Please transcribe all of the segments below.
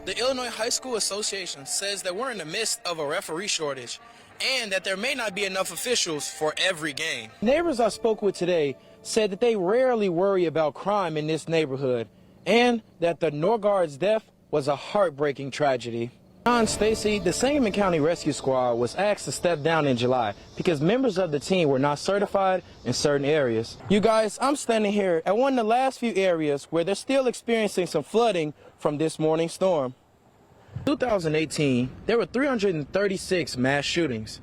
The Illinois High School Association says that we're in the midst of a referee shortage and that there may not be enough officials for every game. Neighbors I spoke with today said that they rarely worry about crime in this neighborhood and that the Norgard's death was a heartbreaking tragedy. John Stacy, the Sangamon County Rescue Squad, was asked to step down in July because members of the team were not certified in certain areas. You guys, I'm standing here at one of the last few areas where they're still experiencing some flooding from this morning's storm. In 2018, there were 336 mass shootings,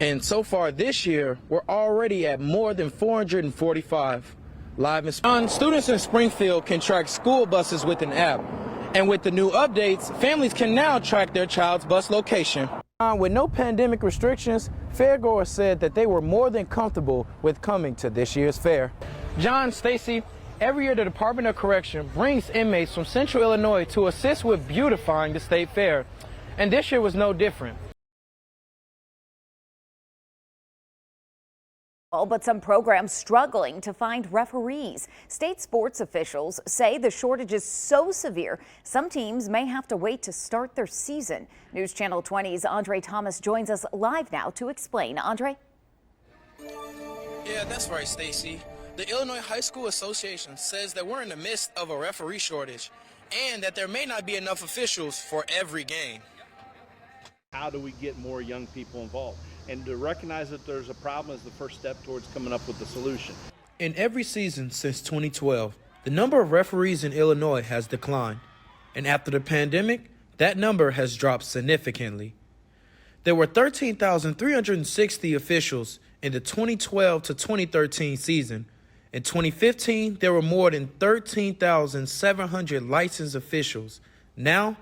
and so far this year, we're already at more than 445. Live in students in Springfield can track school buses with an app. And with the new updates, families can now track their child's bus location. With no pandemic restrictions, fairgoers said that they were more than comfortable with coming to this year's fair. John Stacy, every year the Department of Correction brings inmates from Central Illinois to assist with beautifying the state fair. And this year was no different. But some programs struggling to find referees. State sports officials say the shortage is so severe, some teams may have to wait to start their season. News Channel 20's Andre Thomas joins us live now to explain. Andre? Yeah, that's right, Stacy. The Illinois High School Association says that we're in the midst of a referee shortage and that there may not be enough officials for every game. How do we get more young people involved? And to recognize that there's a problem is the first step towards coming up with the solution. In every season since 2012, the number of referees in Illinois has declined. And after the pandemic, that number has dropped significantly. There were 13,360 officials in the 2012 to 2013 season. In 2015, there were more than 13,700 licensed officials. Now,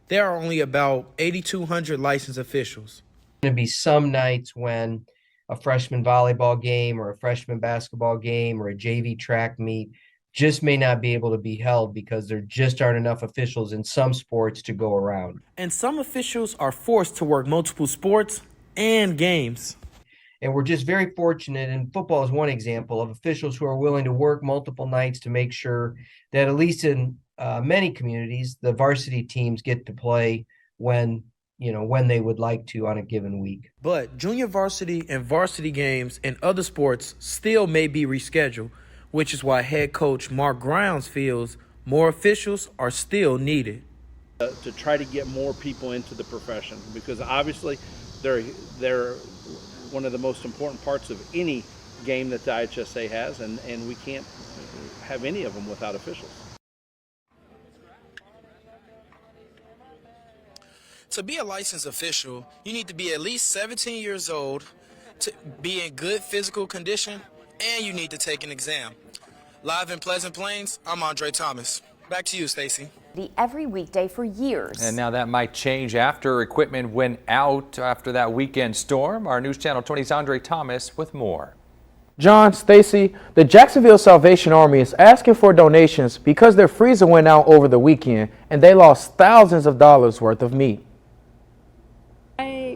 there are only about 8,200 licensed officials. Going to be some nights when a freshman volleyball game or a freshman basketball game or a JV track meet just may not be able to be held because there just aren't enough officials in some sports to go around. And some officials are forced to work multiple sports and games. And we're just very fortunate, and football is one example of officials who are willing to work multiple nights to make sure that at least in many communities, the varsity teams get to play when they would like to on a given week. But junior varsity and varsity games and other sports still may be rescheduled, which is why head coach Mark Grounds feels more officials are still needed. To try to get more people into the profession, because obviously they're one of the most important parts of any game that the IHSA has, and we can't have any of them without officials. To be a licensed official, you need to be at least 17 years old, to be in good physical condition, and you need to take an exam. Live in Pleasant Plains, I'm Andre Thomas. Back to you, Stacy. Every weekday for years. And now that might change after equipment went out after that weekend storm. Our News Channel 20's Andre Thomas with more. John, Stacy, the Jacksonville Salvation Army is asking for donations because their freezer went out over the weekend and they lost thousands of dollars worth of meat.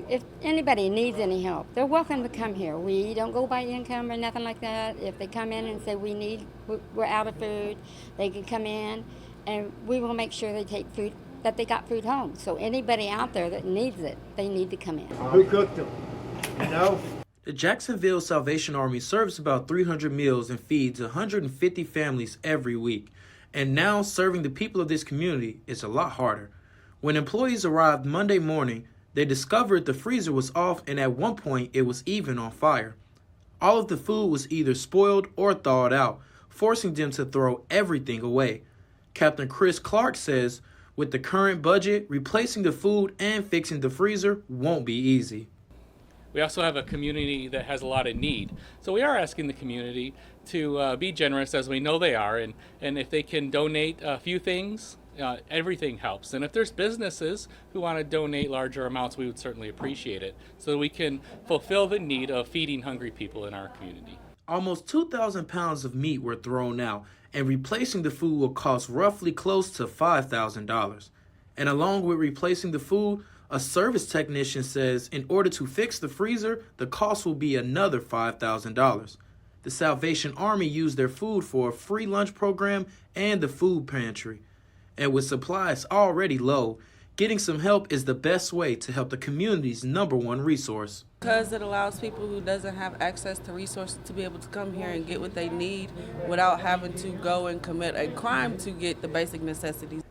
If anybody needs any help, they're welcome to come here. We don't go by income or nothing like that. If they come in and say we're out of food, they can come in and we will make sure they take food, that they got food home. So anybody out there that needs it, they need to come in. Who cooked them? The Jacksonville Salvation Army serves about 300 meals and feeds 150 families every week. And now serving the people of this community is a lot harder. When employees arrived Monday morning, they discovered the freezer was off and at one point it was even on fire. All of the food was either spoiled or thawed out, forcing them to throw everything away. Captain Chris Clark says, with the current budget, replacing the food and fixing the freezer won't be easy. We also have a community that has a lot of need. So we are asking the community to be generous, as we know they are, and if they can donate a few things, everything helps. And if there's businesses who want to donate larger amounts, we would certainly appreciate it so that we can fulfill the need of feeding hungry people in our community. Almost 2,000 pounds of meat were thrown out, and replacing the food will cost roughly close to $5,000. And along with replacing the food, a service technician says in order to fix the freezer, the cost will be another $5,000. The Salvation Army used their food for a free lunch program and the food pantry. And with supplies already low, Getting some help is the best way to help the community's #1 resource. Because it allows people who doesn't have access to resources to be able to come here and get what they need without having to go and commit a crime to get the basic necessities.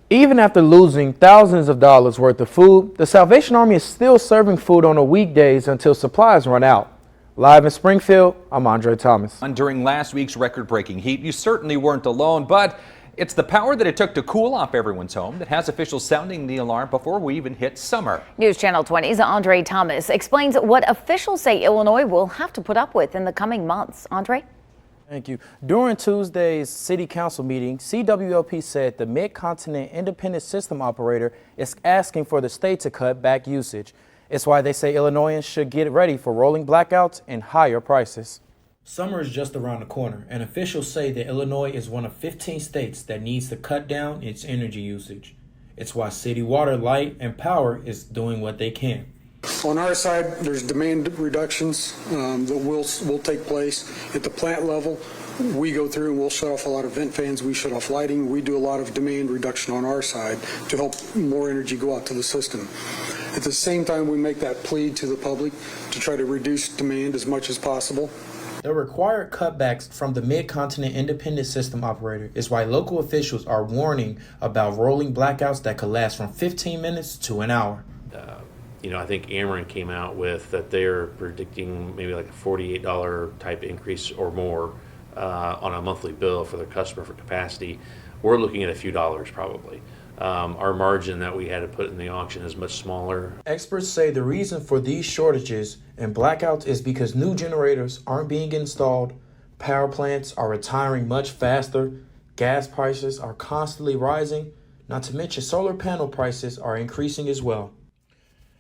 Even after losing thousands of dollars worth of food, the Salvation Army is still serving food on the weekdays until supplies run out. Live in Springfield, I'm Andre Thomas. During last week's record-breaking heat, you certainly weren't alone, but it's the power that it took to cool off everyone's home that has officials sounding the alarm before we even hit summer. News Channel 20's Andre Thomas explains what officials say Illinois will have to put up with in the coming months. Andre? Thank you. During Tuesday's City Council meeting, CWLP said the Mid-Continent Independent System Operator is asking for the state to cut back usage. It's why they say Illinoisans should get ready for rolling blackouts and higher prices. Summer is just around the corner, and officials say that Illinois is one of 15 states that needs to cut down its energy usage. It's why City Water, Light, and Power is doing what they can. On our side, there's demand reductions that will take place at the plant level. We go through and we'll shut off a lot of vent fans. We shut off lighting. We do a lot of demand reduction on our side to help more energy go out to the system. At the same time, we make that plea to the public to try to reduce demand as much as possible. The required cutbacks from the Mid-Continent Independent System Operator is why local officials are warning about rolling blackouts that could last from 15 minutes to an hour. I think Ameren came out with that they're predicting maybe like a $48 type increase or more on a monthly bill for their customer for capacity. We're looking at a few dollars probably. Our margin that we had to put in the auction is much smaller. Experts say the reason for these shortages and blackouts is because new generators aren't being installed, power plants are retiring much faster, gas prices are constantly rising, not to mention solar panel prices are increasing as well.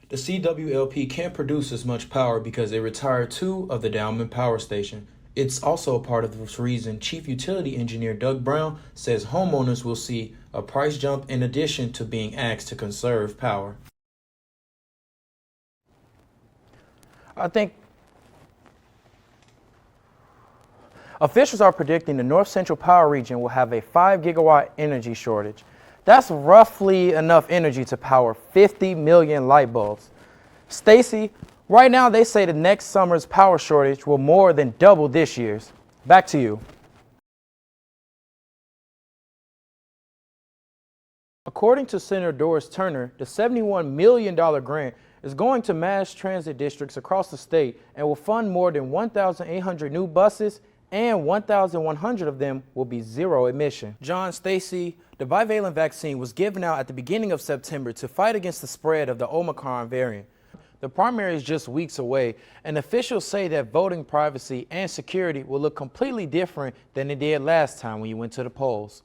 The CWLP can't produce as much power because they retired 2 of the Dowman power station. It's also a part of the reason Chief Utility Engineer Doug Brown says homeowners will see a price jump in addition to being asked to conserve power. I think officials are predicting the North Central Power Region will have a 5 gigawatt energy shortage. That's roughly enough energy to power 50 million light bulbs. Stacy, right now they say the next summer's power shortage will more than double this year's. Back to you. According to Senator Doris Turner, the $71 million grant is going to mass transit districts across the state and will fund more than 1,800 new buses, and 1,100 of them will be zero emission. John, Stacy, the bivalent vaccine was given out at the beginning of September to fight against the spread of the Omicron variant. The primary is just weeks away, and officials say that voting privacy and security will look completely different than it did last time when you went to the polls.